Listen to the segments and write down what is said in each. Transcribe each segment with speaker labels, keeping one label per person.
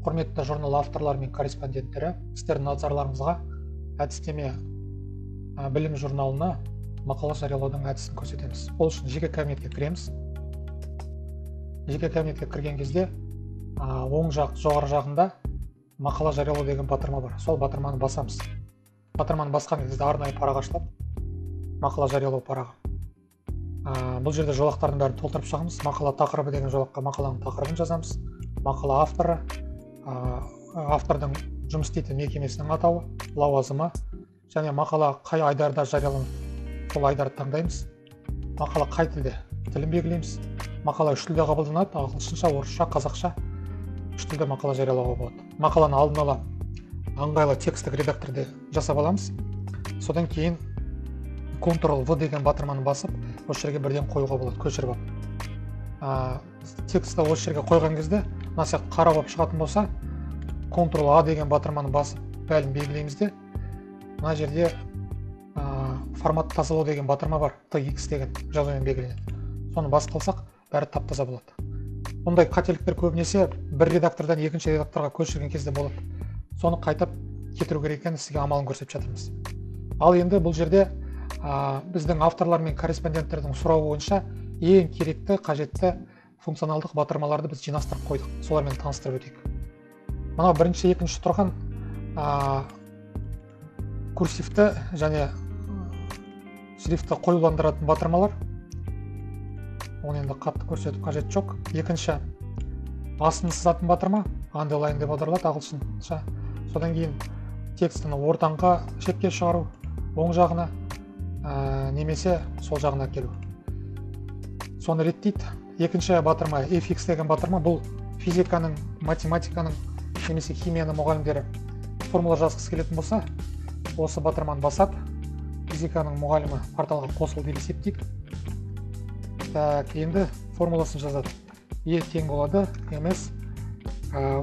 Speaker 1: Құрметті журнал авторлары мен корреспонденттері, сіздердің назарларыңызға әдістеме білім журналына мақала жариялаудың әдісін көрсетеміз. Ол үшін жеке кабинетке кіреміз. Жеке кабинетке кірген кезде оң жақ жоғары жағында мақала жариялау деген батырма бар. Сол батырманы басамыз. Батырманы басқан кезде арнайы парақ ашылады. Мақала жариялау парағы. Бұл жерде жолақтардың бәрін толтырып шығамыз. Мақала тақырыбы деген жолаққа мақаланың тақырыбын жазамыз. Мақала авторы, автордың жұмыс істейтін мекемесінің атауы, лауазымы және мақала қай айдарда жарияланады, сол айдарды таңдаймыз. Мақала қай тілде, тілін белгілейміз. Мақала үш тілде қабылданады, ағылшынша, орысша, қазақша. Үш тілде мақала жариялауға болады. Мақаланы алдын ала ыңғайлы текстік редакторда жасап аламыз. Содан кейін Ctrl-V деген батырманы басып, осы жерге бірден қоюға болады, көшіріп алып. Тексті осы жерге қойған кезде, мына сияқты қара болып шығатын болса, Ctrl-A деген батырманы басып, бәлін белгілейміз де, мына жерде формат тазалау деген батырма бар, TX деген жазумен белгіленеді. Соны басып қалсақ, бәрі тап-таза болады. Бұндай қателіктер көбінесе бір редактордан екінші редакторға көшірген кезде болады. Соны қайтып кетіру керек екенін сізге амалын көрсетіп жатырмыз. Ал енді бұл жерде біздің авторлар мен корреспонденттердің сұрауы бойынша ең керекті, қажетті функционалдық батырмаларды біз жинастырып қойдық. Солармен таныстырып өтейік. Мына бірінші, екінші тұрған курсивті және шрифті қоюландыратын батырмалар. Оны енді қатты көрсетіп қажет жоқ. Екінші, астын сызатын батырма, underline деп аударылады ағылшынша. Содан кейін текстіні ортаңға шетке шығару, оң жағына немесе сол жағына келу. Соны реттейді. Екінші батырма, FX деген батырма, бұл физиканың, математиканың немесе химияның мұғалімдері формула жазғысы келетін болса, осы батырманы басап, физиканың мұғалімі порталға қосылды деп есептейік. Енді формуласын жазады. Е тең болады, емес.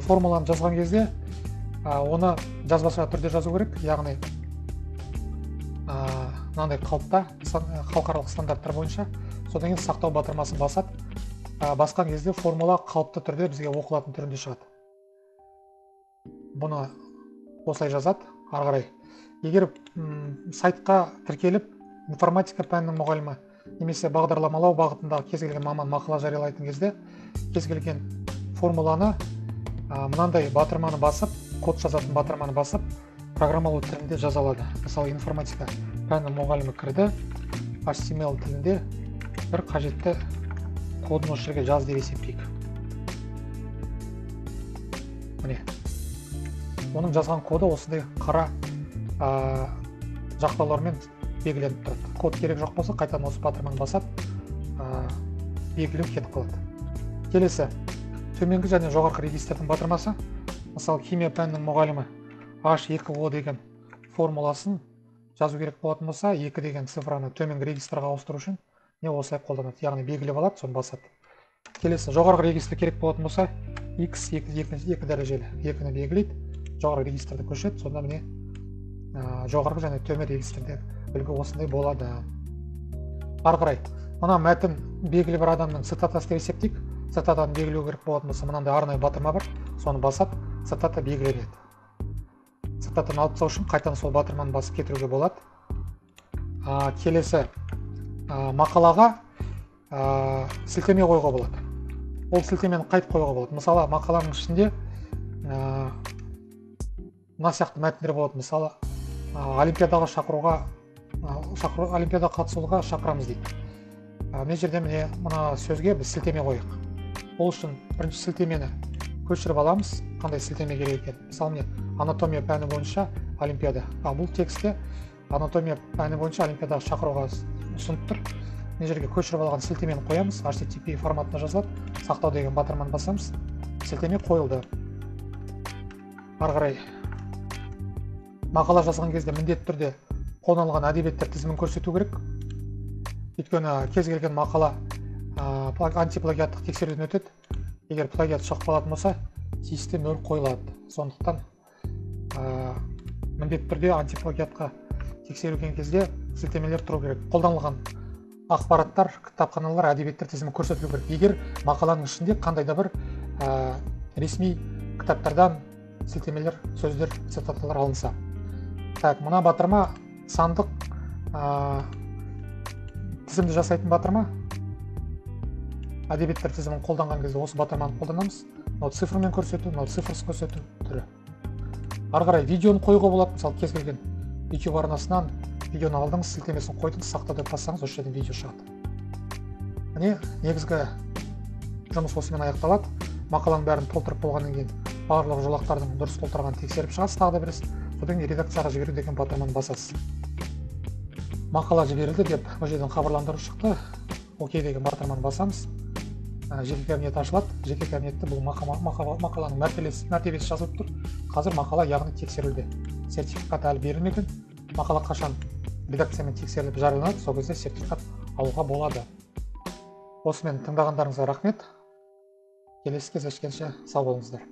Speaker 1: Формуланы жазған кезде оны жазбаша түрде жазу керек, яғни мынандай қалыпта, халықаралық стандарттар бойынша. Содан кейін сақтау батырмасын басады. Басқан кезде формула қалыпты түрде бізге оқылатын түрінде шығады. Бұны осылай жазады, ары қарай. Егер сайтқа тіркеліп, информатика пәнінің мұғалімі немесе бағдарламалау бағытындағы кез келген маман мақала жариялайтын кезде, кез келген формуланы мынандай батырманы басып, код жазатын батырманы басып, программалау тілінде жаза алады. Мысалы, информатика пәнінің мұғалімі кірді, HTML тілінде бір қажетті кодын осы жерге жаз деп есептейік. Міне. Оның жазған коды осындай қара жақтаулармен белгіленіп тұрады. Код керек жоқ болса, қайтадан осы батырманы басап, белгілеу кетіп қалады. Келесі, төменгі және жоғарғы регистрдің батырмасы. Мысалы, химия пәнінің мұғалімі H2O деген формуласын жазу керек болатын болса, 2 деген цифраны төменгі регистрға ауыстыру үшін не осылай қолданады, яғни белгілеп алады, соны басады. Келесі, жоғарғы регистр керек болатын болса, X 2 дәрежелі 2-ні белгілейді, жоғарғы регистрді көшеді, сонда міне жоғарғы және төмен регистрде үлгі осындай болады. Ары қарай, мына мәтін белгілі бір адамның цитатасы деп есептейік. Цитатаны белгілеу керек болатын болса, мынандай арнайы батырма бар, соны басып, цитата белгіленеді. Цитатаны алып тастау үшін қайтадан сол батырманы басып кетіруге болады. Келесі, мақалаға сілтеме қойға болады. Ол сілтемені қайтып қойға болады. Мысалы, мақаланың ішінде мына сияқты мәтіндер болады. Мысалы, олимпиадаға олимпиадаға қатысуға шақырамыз дейді. Мына жерде міне мына сөзге біз сілтеме қойық. Ол үшін бірінші сілтемені көшіріп аламыз, қандай сілтеме керек екен. Мысалы, міне анатомия пәні бойынша олимпиада. Бұл текстте анатомия пәні бойынша олимпиадаға шақыруға ұсынып тұр. Мына жерге көшіріп алған сілтемені қоямыз, HTTP форматында жазылады. Сақтау деген батырманы басамыз. Сілтеме қойылды. Ары қарай, мақала жазған кезде міндетті түрде қолданылған әдебиеттер тізімін көрсету керек. Өйткені кез келген мақала антиплагиаттық тексеруден өтеді. Егер плагиат шықпалатын болса, тиісті мөр қойылады. Сондықтан міндетті түрде антиплагиатқа тексерілген кезде сілтемелер тұру керек. Қолданылған ақпараттар, кітапханалар, әдебиеттер тізімі көрсетілу керек. Егер мақаланың ішінде қандай да бір ресми кітаптардан сілтемелер, сөздер, цитаталар алынса. Так, мына батырма сандық тізімді жасайтын батырма. Әдебиеттер тізімін қолданған кезде осы батырманы қолданамыз. Мынау цифрмен көрсету, мынау цифрсыз көрсету түрі. Ары қарай видеоны қоюға болады. Мысалы, кез келген YouTube арнасынан видеоны алдыңыз, сілтемесін қойдыңыз, сақта деп бассаңыз, осы жерден видео шығады. Міне, негізгі жұмыс осымен аяқталады. Мақаланың бәрін толтырып болғаннан кейін барлық жолақтардың дұрыс толтырғанын тексеріп шығасыз, тағы да біріз. Содан кейін редакцияға жіберу деген батырманы басасыз. Мақала жіберілді деп бұл жерден хабарландыру шықты. Окей деген батырманы басамыз. Жеке кабинет ашылады. Жеке кабинетте бұл мақаланың мәртебесі жазылып тұр. Қазір мақала яғни тексерілді. Сертификат әлі берілмеген. Мақала қашан редакциямен тексеріліп жарияланады, сол кезде сертификат алуға болады. Осымен тыңдағандарыңызға рахмет. Келесі кездескенше сау болыңыздар.